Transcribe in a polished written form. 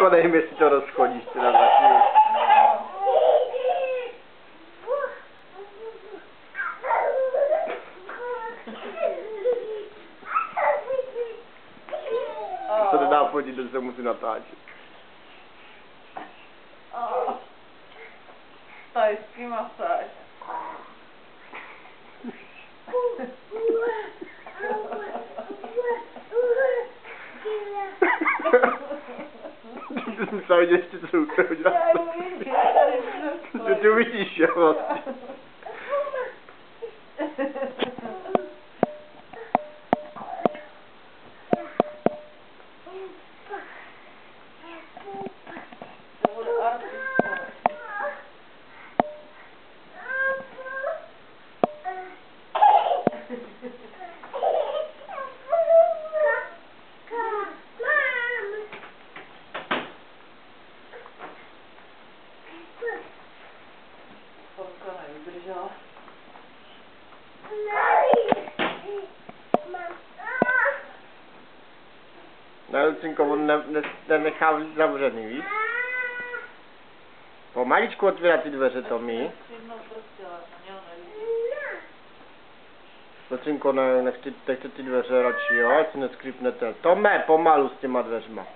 No nevím, jestli to rozchodíš teda zatím. To nedá fotit, že se musí natáčet. Tajský masáž. Ty jsi musel vidět ještě, co to udělat. Ty vidíš, jo, vlastně. Ne, Lucinko, on nenechá víc zavřený, víš? Pomaličku otvírat ty dveře, Tommy. Lucinko, nechte ty dveře radši, jo, ať si neskrypnete. Tome, pomalu s těma dveřma.